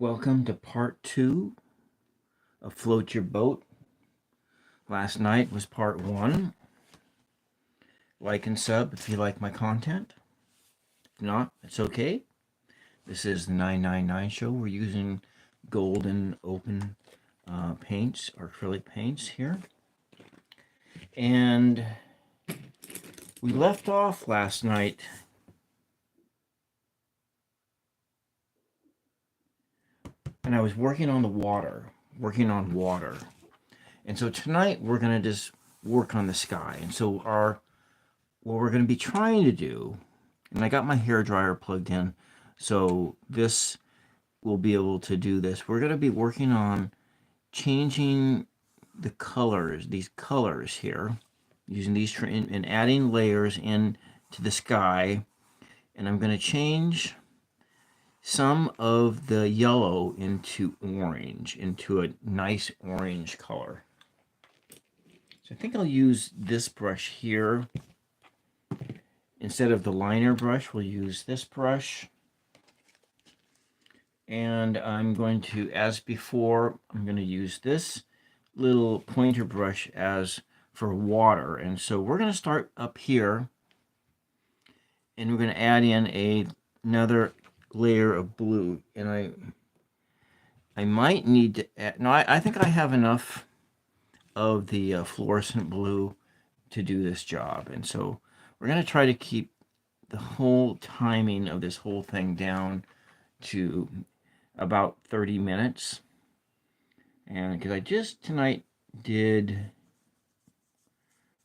Welcome to part 2 of Float Your Boat. Last night was part 1. Like and sub if you like my content. If not, it's okay. This is the 999 show. We're using golden open paints, or acrylic paints here. And we left off last night and I was working on water. And so tonight we're going to just work on the sky. And so what we're going to be trying to do, and I got my hair dryer plugged in, so this will be able to do this. We're going to be working on changing the colors, these colors here, using these and adding layers into the sky. And I'm going to change some of the yellow into orange, into a nice orange color. So I think I'll use this brush here. Instead of the liner brush, we'll use this brush. And I'm going to, as before, I'm going to use this little pointer brush as for water. And so we're going to start up here, and we're going to add in another layer of blue. And I might need to add, no, I think I have enough of the fluorescent blue to do this job. And so we're going to try to keep the whole timing of this whole thing down to about 30 minutes. And because I just tonight did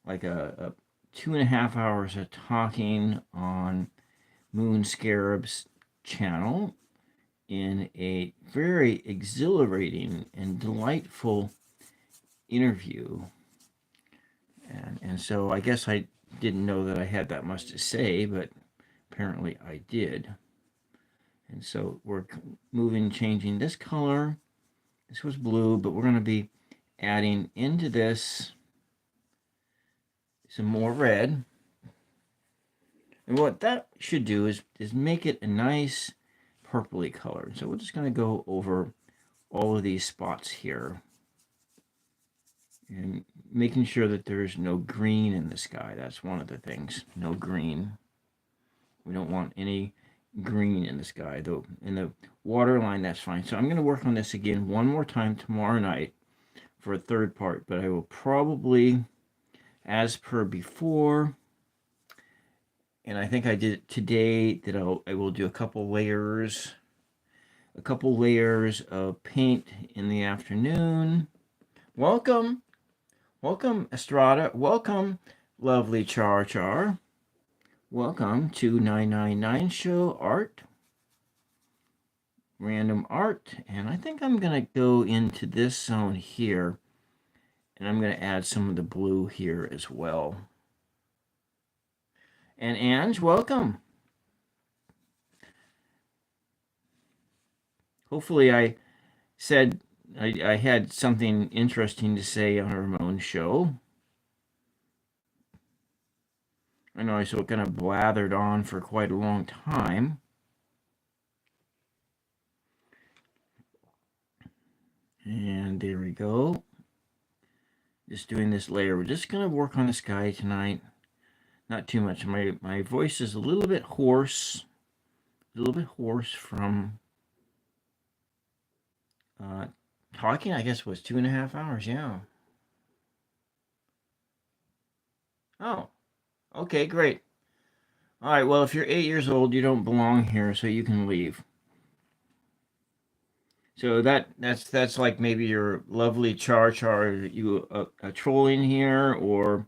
like a 2.5 hours of talking on Moon Scarab's channel in a very exhilarating and delightful interview. And so I guess I didn't know that I had that much to say, but apparently I did. And so we're changing this color. This was blue, but we're going to be adding into this some more red. And what that should do is make it a nice purpley color. So we're just going to go over all of these spots here and making sure that there's no green in the sky. That's one of the things. No green. We don't want any green in the sky, though. In the water line, that's fine. So I'm going to work on this again one more time tomorrow night for a third part, but I will probably, as per before, and I think I did it today, that I will do a couple layers of paint in the afternoon. Welcome Estrada. Welcome, lovely Char. Welcome to 999 Show Art, Random Art, and I think I'm gonna go into this zone here, and I'm gonna add some of the blue here as well. And Ange, welcome. Hopefully I said I had something interesting to say on Ramon's show. I know I kind of blathered on for quite a long time. And there we go. Just doing this layer. We're just going to work on the sky tonight. Not too much. My voice is a little bit hoarse. From talking, I guess, was 2.5 hours. Yeah. Oh, okay, great. All right, well, if you're 8 years old, you don't belong here, so you can leave. So that's like maybe your lovely Char, you trolling here, or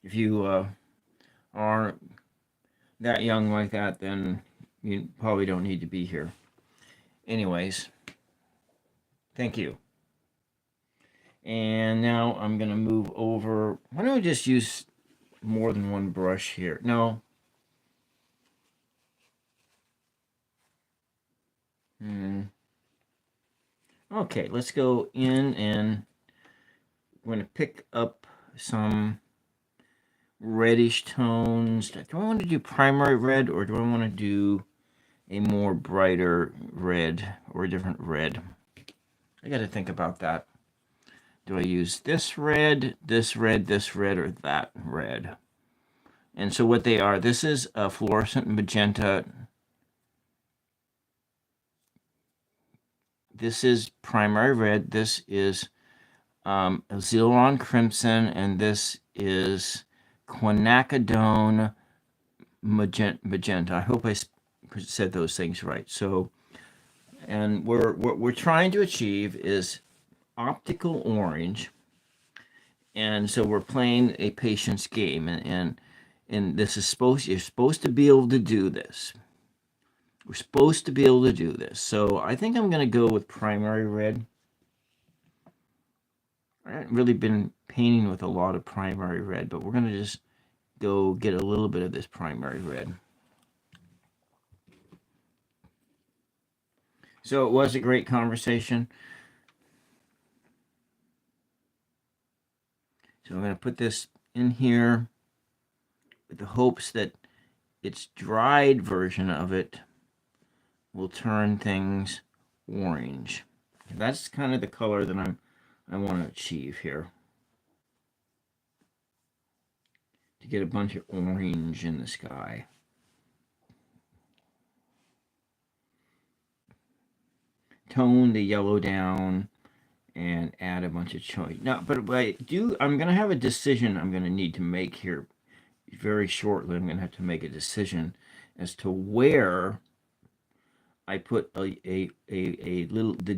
if you aren't that young like that, then you probably don't need to be here. Anyways, thank you. And now I'm gonna move over. Why don't I just use more than one brush here? No. Okay, let's go in, and we're going to pick up some reddish tones. Do I want to do primary red, or do I want to do a more brighter red or a different red. I got to think about that. Do I use this red, this red, this red, or that red? And so what they are, this is a fluorescent magenta. This is primary red. This is Xyloron crimson, and this is quinacridone magenta. I hope I said those things right. So, and what we're trying to achieve is optical orange, and so we're playing a patience game, and this is you're supposed to be able to do this. We're supposed to be able to do this. So I think I'm going to go with primary red. I haven't really been painting with a lot of primary red, but we're going to just go get a little bit of this primary red. So it was a great conversation. So I'm going to put this in here with the hopes that its dried version of it will turn things orange. That's kind of the color that I want to achieve here. To get a bunch of orange in the sky. Tone the yellow down and add a bunch of choice. Now, but I'm going to have a decision I'm going to need to make here very shortly. I'm going to have to make a decision as to where I put the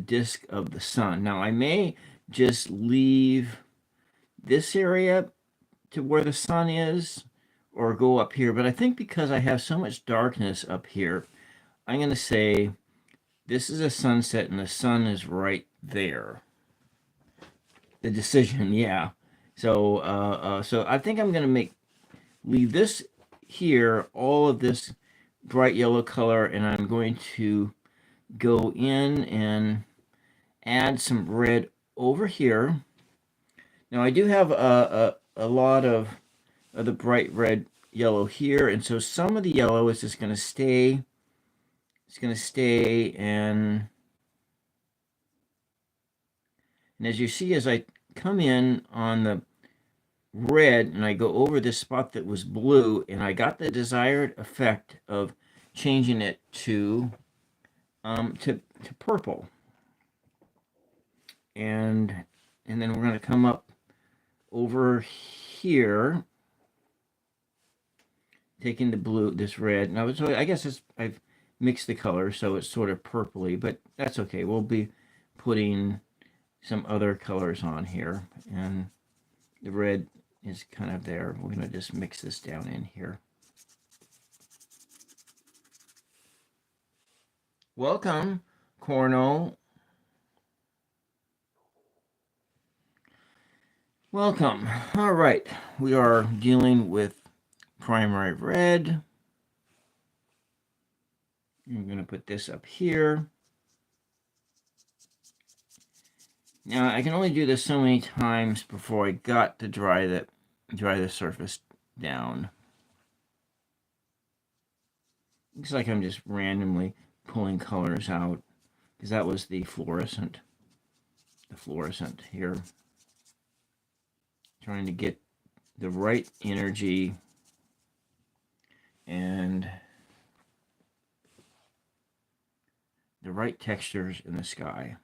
disk of the sun. Now, I may just leave this area to where the sun is or go up here, but I think because I have so much darkness up here, I'm going to say this is a sunset and the sun is right there. The decision, yeah. So so I think I'm going to leave this here, all of this bright yellow color, and I'm going to go in and add some red over here. Now I do have a lot of the bright red yellow here, and so some of the yellow is just going to stay. It's going to stay, and as you see, as I come in on the red and I go over this spot that was blue, and I got the desired effect of changing it to purple. And then we're going to come up over here, taking the blue, this red. Now, so I guess I've mixed the colors, so it's sort of purpley, but that's okay. We'll be putting some other colors on here, and the red is kind of there. We're going to just mix this down in here. Welcome, Corno. Welcome. All right, we are dealing with primary red. I'm going to put this up here. Now I can only do this so many times before I got to dry the surface down. Looks like I'm just randomly pulling colors out because that was the fluorescent here. Trying to get the right energy and the right textures in the sky.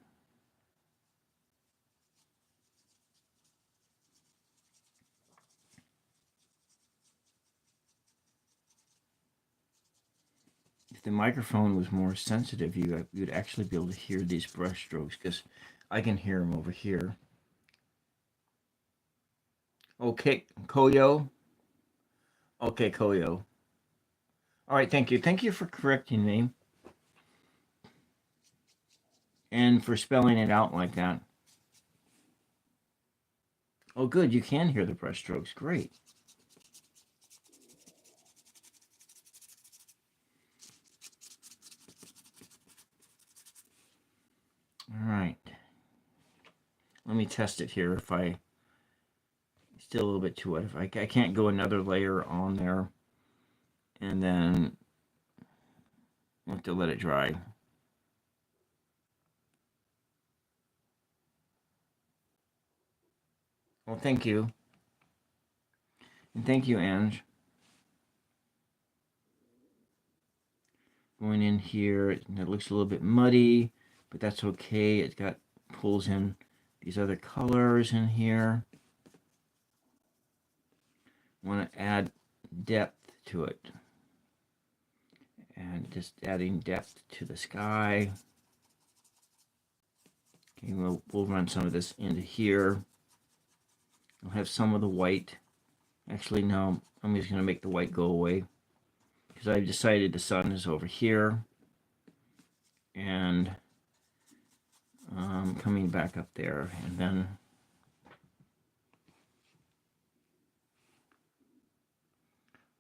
If the microphone was more sensitive, you'd actually be able to hear these brush strokes, because I can hear them over here. Okay, Koyo. Okay, Koyo. All right, thank you. Thank you for correcting me and for spelling it out like that. Oh, good. You can hear the brush strokes. Great. All right. Let me test it here. If I still a little bit too wet, if I can't go another layer on there, and then We'll have to let it dry. Well, thank you. And thank you, Ange. Going in here, it looks a little bit muddy, but that's okay. It pulls in these other colors in here. Want to add depth to it. And just adding depth to the sky. Okay, we'll run some of this into here. I'll have some of the white. Actually, no, I'm just going to make the white go away, because I've decided the sun is over here. And coming back up there, and then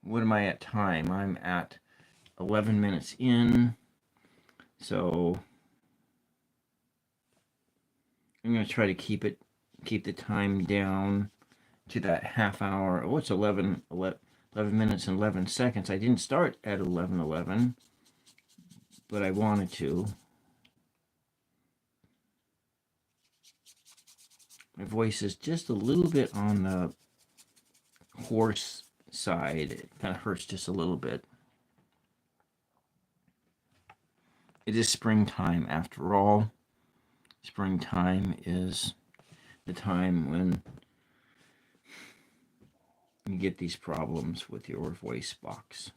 what am I at time? I'm at 11 minutes in, so I'm going to try to keep the time down to that half hour. Oh, it's 11 minutes and 11 seconds. I didn't start at 11:11, but I wanted to. My voice is just a little bit on the hoarse side. It kind of hurts just a little bit. It is springtime after all. Springtime is the time when you get these problems with your voice box.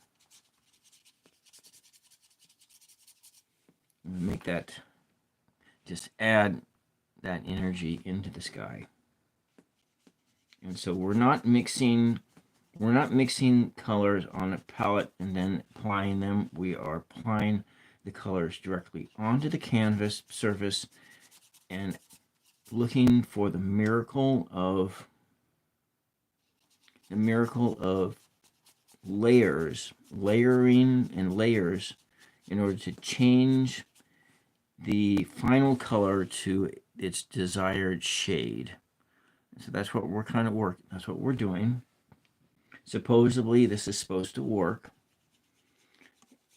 Make that, just add that energy into the sky. And so we're not mixing colors on a palette and then applying them. We are applying the colors directly onto the canvas surface and looking for the miracle of layers, layering and layers, in order to change the final color to its desired shade. So that's what that's what we're doing. Supposedly this is supposed to work.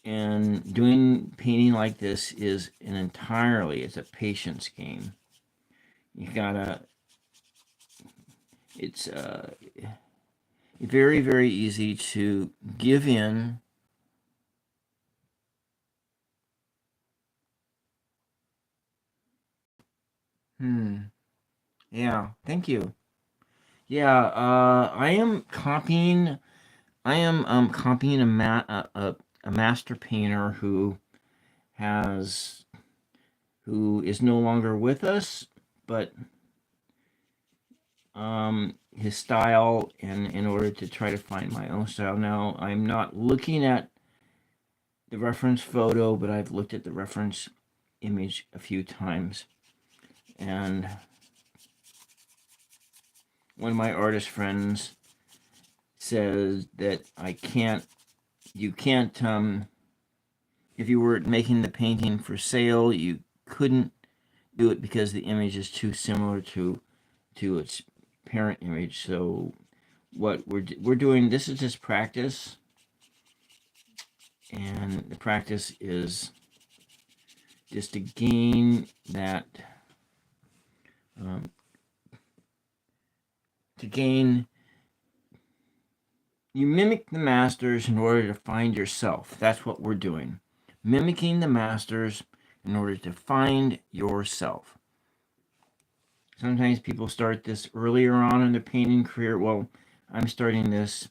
And doing painting like this is it's a patience game. You gotta, it's very, very easy to give in. Yeah, thank you. Yeah, I am copying a master painter who is no longer with us, but his style, and in order to try to find my own style. Now, I'm not looking at the reference photo, but I've looked at the reference image a few times. And one of my artist friends says that you can't, if you were making the painting for sale, you couldn't do it because the image is too similar to its parent image. So what we're doing, this is just practice, and the practice is just to gain that, you mimic the masters in order to find yourself. That's what we're doing. Mimicking the masters in order to find yourself. Sometimes people start this earlier on in their painting career. Well, I'm starting this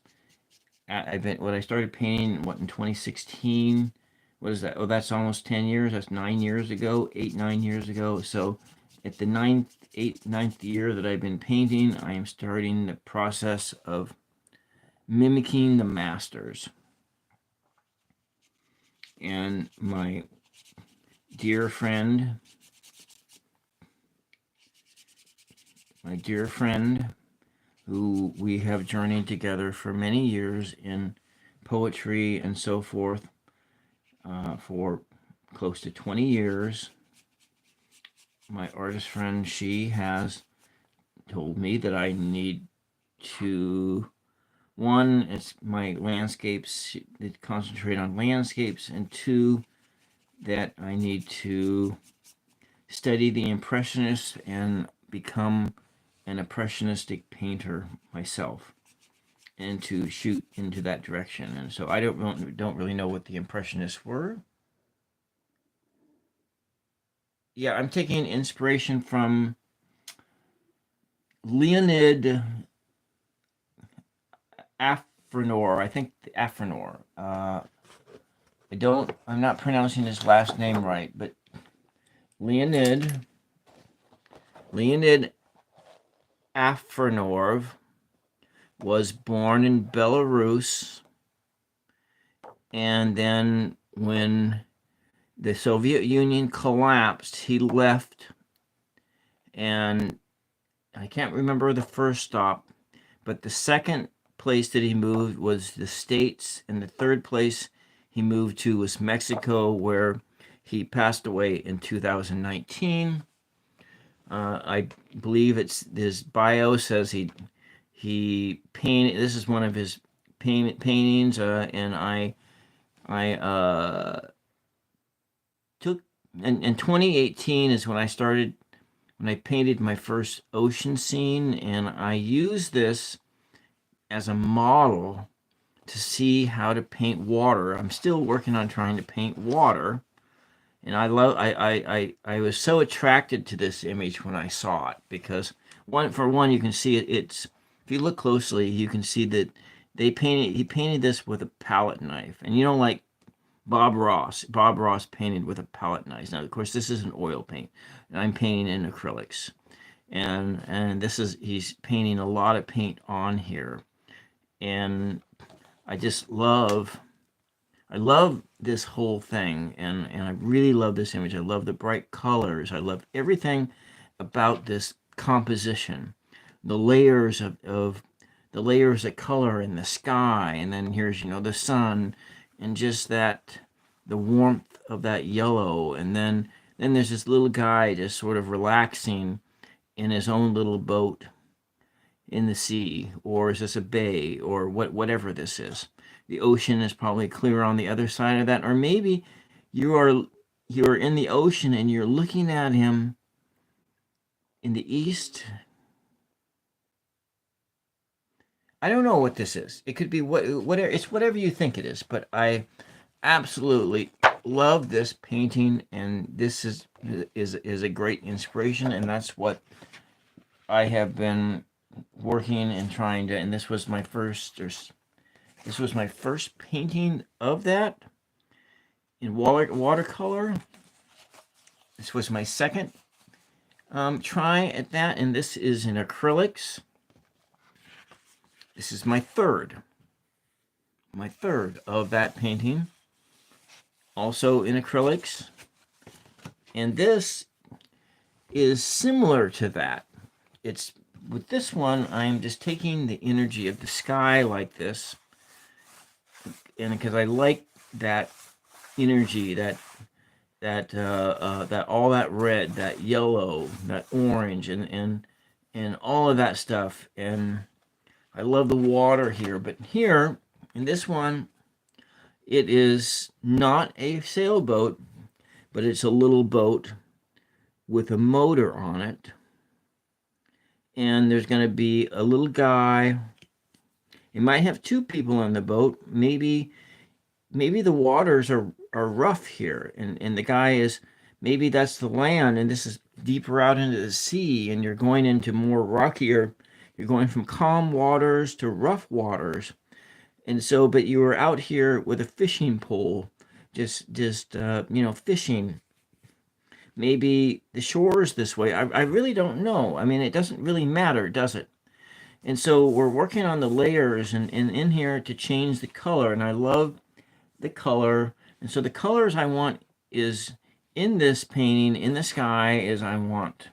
I started painting in 2016. What is that? Oh, that's almost 10 years. That's 9 years ago, 9 years ago. So at the ninth year that I've been painting, I am starting the process of mimicking the masters. And my dear friend, who we have journeyed together for many years in poetry and so forth, for close to 20 years. My artist friend, she has told me that I need to, one, it's my landscapes, concentrate on landscapes, and two, that I need to study the Impressionists and become an impressionistic painter myself, and to shoot into that direction. And so I don't really know what the Impressionists were. Yeah, I'm taking inspiration from Leonid Afranor. I think Afranor. I'm not pronouncing his last name right, but Leonid Afranor was born in Belarus, and then when the Soviet Union collapsed, he left, and I can't remember the first stop, but the second place that he moved was the States, and the third place he moved to was Mexico, where he passed away in 2019. I believe it's his bio says he painted. This is one of his paintings, and I took in 2018 is when I painted my first ocean scene, and I used this as a model to see how to paint water. I'm still working on trying to paint water, and I was so attracted to this image when I saw it, because for one you can see it's if you look closely you can see that he painted this with a palette knife, and like Bob Ross painted with a palette knife. Now of course this is an oil paint, and I'm painting in acrylics, and he's painting a lot of paint on here, and I love this whole thing, and I really love this image. I love the bright colors. I love everything about this composition, the layers of the layers of color in the sky, and then here's the sun, and just that the warmth of that yellow, and then there's this little guy just sort of relaxing in his own little boat in the sea, or is this a bay, or whatever this is. The ocean is probably clear on the other side of that, or maybe you're in the ocean and you're looking at him in the east. I don't know what this is. It could be whatever. It's whatever you think it is, but I absolutely love this painting, and this is a great inspiration, and that's what I have been working and trying to. And this was my first painting of that in watercolor. This was my second try at that, and this is in acrylics. This is my third of that painting, also in acrylics. And this is similar to that. It's with this one, I'm just taking the energy of the sky like this, and because I like that energy, that all that red, that yellow, that orange, and all of that stuff. And I love the water here, but here in this one, it is not a sailboat, but it's a little boat with a motor on it, and there's going to be a little guy. It might have two people on the boat. Maybe the waters are rough here, and the guy is, maybe that's the land, and this is deeper out into the sea, and you're going into more rockier. You're going from calm waters to rough waters, and so, but you were out here with a fishing pole, just fishing. Maybe the shore is this way. I really don't know. I mean, it doesn't really matter, does it? And so we're working on the layers and in here to change the color, and I love the color. And so the colors I want is in this painting in the sky is I want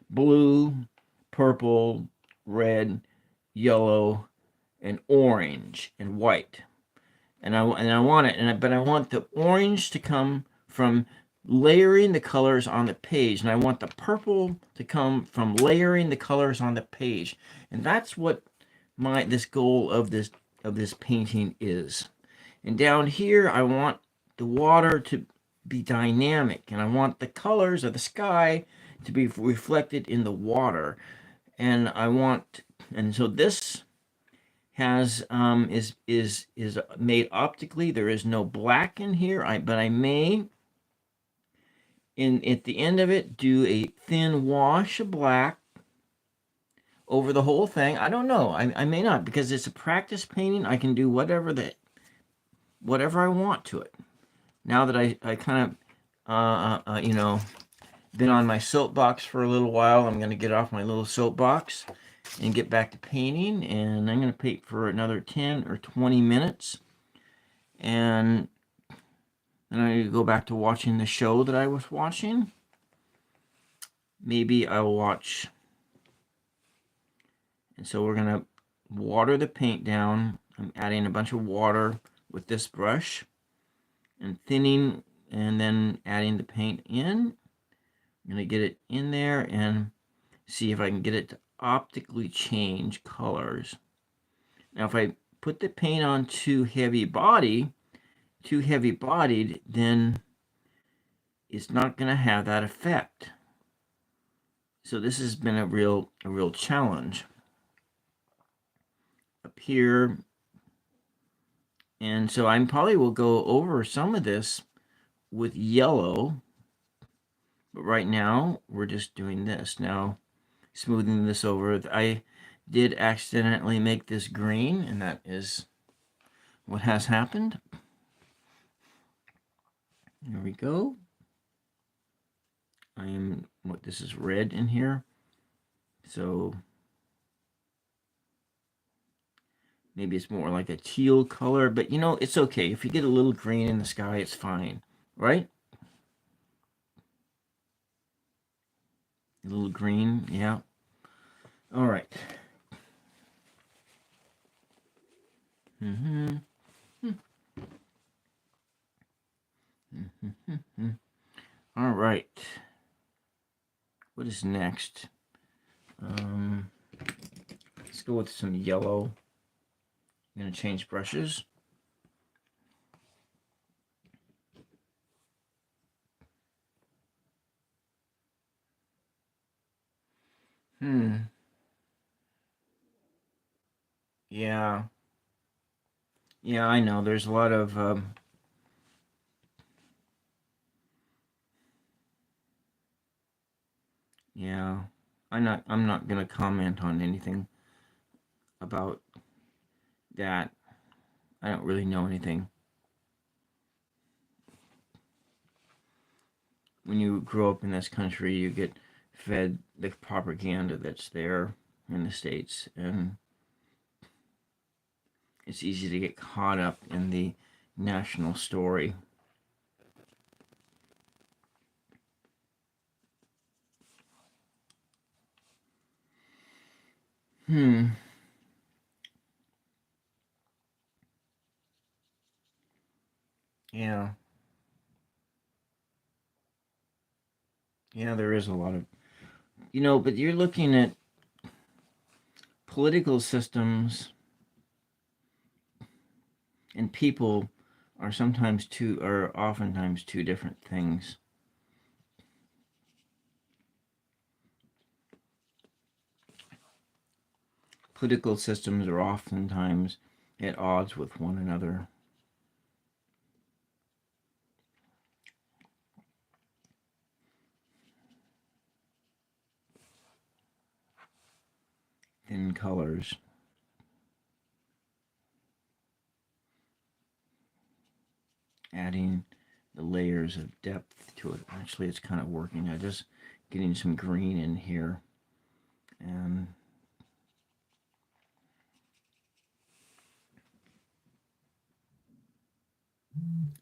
blue, purple, red, yellow, and orange and white. And I want it, but I want the orange to come from layering the colors on the page, and I want the purple to come from layering the colors on the page. And that's what this goal of this painting is. And down here I want the water to be dynamic, and I want the colors of the sky to be reflected in the water. And so this has is made optically. There is no black in here. But I may at the end of it do a thin wash of black over the whole thing. I don't know. I may not, because it's a practice painting. I can do whatever I want to it. Now that I kind of been on my soapbox for a little while, I'm going to get off my little soapbox and get back to painting. And I'm going to paint for another 10 or 20 minutes. And then I go back to watching the show that I was watching. Maybe I'll watch. And so we're going to water the paint down. I'm adding a bunch of water with this brush and thinning, and then adding the paint in. I'm going to get it in there and see if I can get it to optically change colors. Now, if I put the paint on too heavy-bodied, then it's not going to have that effect. So this has been a real challenge. Up here, and so I probably will go over some of this with yellow, but right now we're just doing this. Now, smoothing this over. I did accidentally make this green, and that is what has happened. There we go. This is red in here, so maybe it's more like a teal color, but it's okay. If you get a little green in the sky, it's fine, right? A little green, yeah. All right. All right. What is next? Let's go with some yellow. I'm going to change brushes. Yeah. Yeah, I know. There's a lot of yeah. I'm not gonna comment on anything about that. I don't really know anything. When you grow up in this country, you get fed the propaganda that's there in the States, and it's easy to get caught up in the national story. Yeah. Yeah, there is a lot of, but you're looking at political systems, and people are oftentimes two different things. Political systems are oftentimes at odds with one another. In colors. Adding the layers of depth to it. Actually, it's kind of working. I'm just getting some green in here. And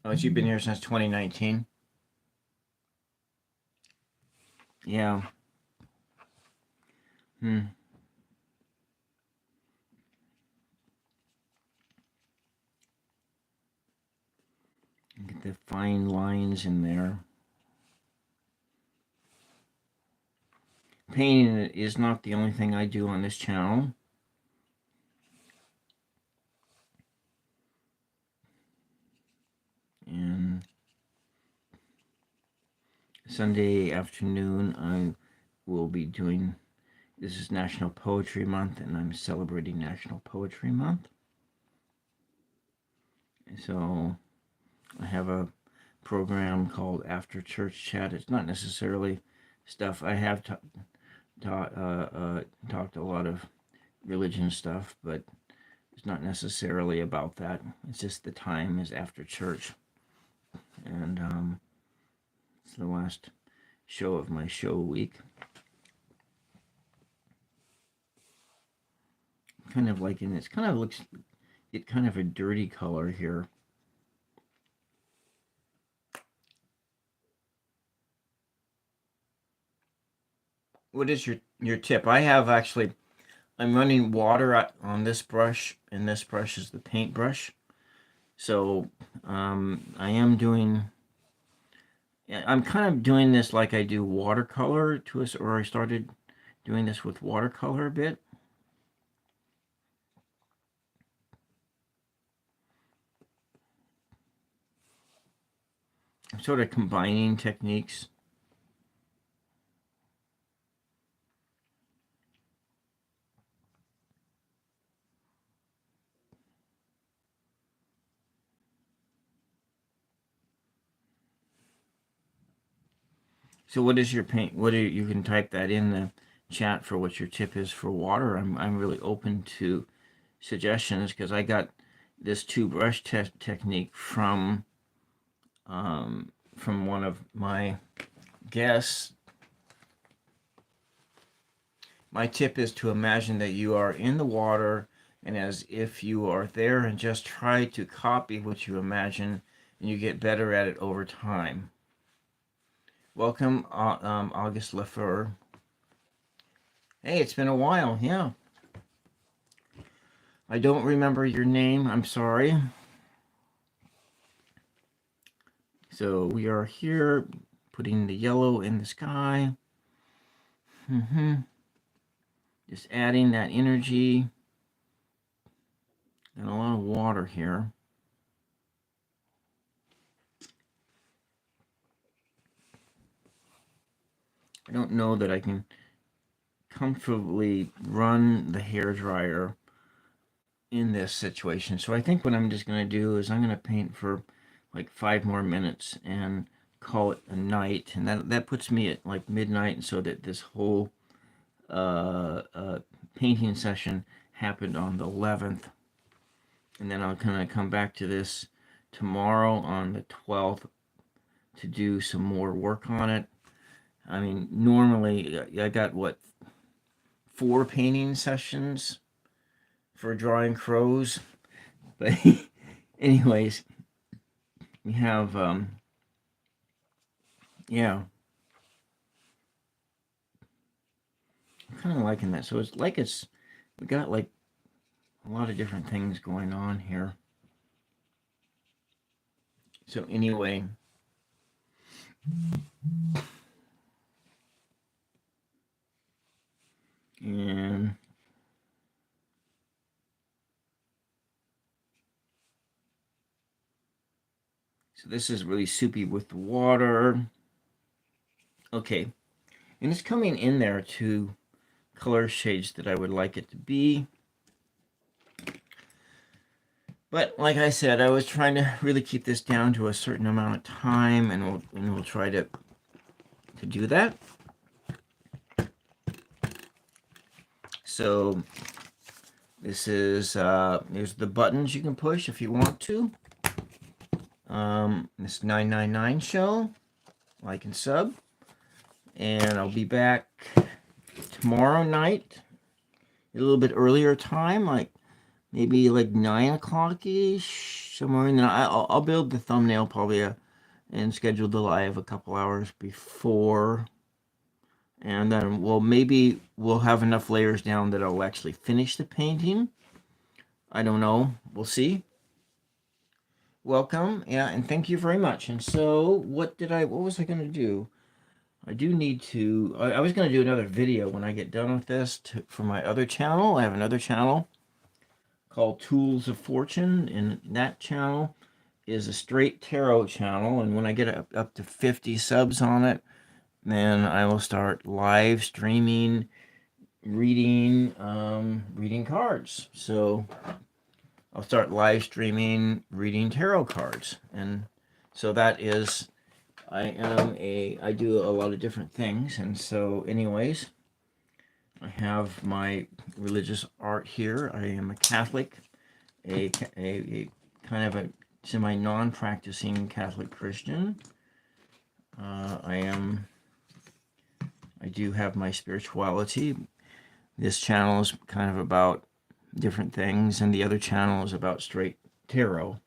oh, you've been here since 2019? Yeah. Get the fine lines in there. Painting is not the only thing I do on this channel. And Sunday afternoon, I will be doing, this is National Poetry Month, and I'm celebrating National Poetry Month. So I have a program called After Church Chat. It's not necessarily stuff. I have talked a lot of religion stuff, but it's not necessarily about that. It's just the time is after church. And it's the last show of my show week. Kind of like, and it's kind of looks, get kind of a dirty color here. What is your tip? I have actually, I'm running water on this brush, and this brush is the paint brush. So I am doing, I'm kind of doing this like I do watercolor to us, or I started doing this with watercolor a bit. I'm sort of combining techniques. So what is your paint? What are you can type that in the chat for what your tip is for water. I'm really open to suggestions because I got this two brush technique from one of my guests. My tip is to imagine that you are in the water and as if you are there, and just try to copy what you imagine, and you get better at it over time. Welcome, August Lefeur. Hey, it's been a while, yeah. I don't remember your name, I'm sorry. So we are here putting the yellow in the sky. Just adding that energy and a lot of water here. I don't know that I can comfortably run the hairdryer in this situation. So I think what I'm just going to do is I'm going to paint for like 5 more minutes and call it a night. And that puts me at like midnight, so that this whole painting session happened on the 11th. And then I'm going to come back to this tomorrow on the 12th to do some more work on it. I mean, normally I got what, 4 painting sessions for drawing crows, but anyways, we have yeah, I'm kind of liking that. So it's like we got like a lot of different things going on here. So anyway, and so this is really soupy with the water. Okay, and it's coming in there to color shades that I would like it to be. But like I said, I was trying to really keep this down to a certain amount of time, and we'll try to do that. So this is there's the buttons you can push if you want to. This 999 show, like and sub, and I'll be back tomorrow night, a little bit earlier time, like maybe like 9 o'clock-ish, somewhere in there. I'll build the thumbnail probably and schedule the live a couple hours before, and then maybe we'll have enough layers down that I'll actually finish the painting. I don't know, we'll see. Welcome, yeah, and thank you very much. And so what was I going to do? I do need to, I was going to do another video when I get done with this for my other channel. I have another channel called Tools of Fortune, and that channel is a straight tarot channel, and when I get up to 50 subs on it, then I will start live streaming reading cards. So I'll start live streaming reading tarot cards. And so that is, I do a lot of different things. And so anyways, I have my religious art here. I am a Catholic, a kind of a semi non-practicing Catholic Christian. I do have my spirituality. This channel is kind of about different things, and the other channel is about straight tarot.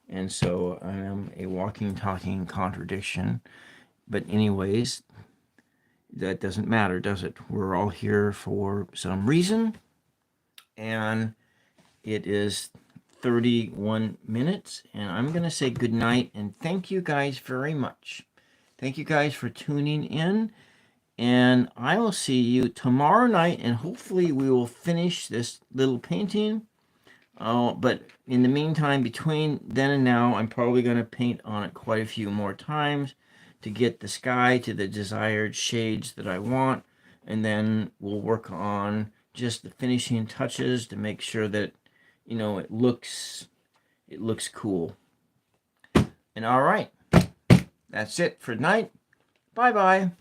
And so I am a walking, talking contradiction. But anyways, that doesn't matter, does it? We're all here for some reason. And it is 31 minutes, and I'm going to say good night, and thank you guys very much. Thank you guys for tuning in, and I will see you tomorrow night, and hopefully we will finish this little painting. But in the meantime, between then and now, I'm probably going to paint on it quite a few more times to get the sky to the desired shades that I want, and then we'll work on just the finishing touches to make sure that, you know, it looks cool. And all right, that's it for tonight. Bye bye.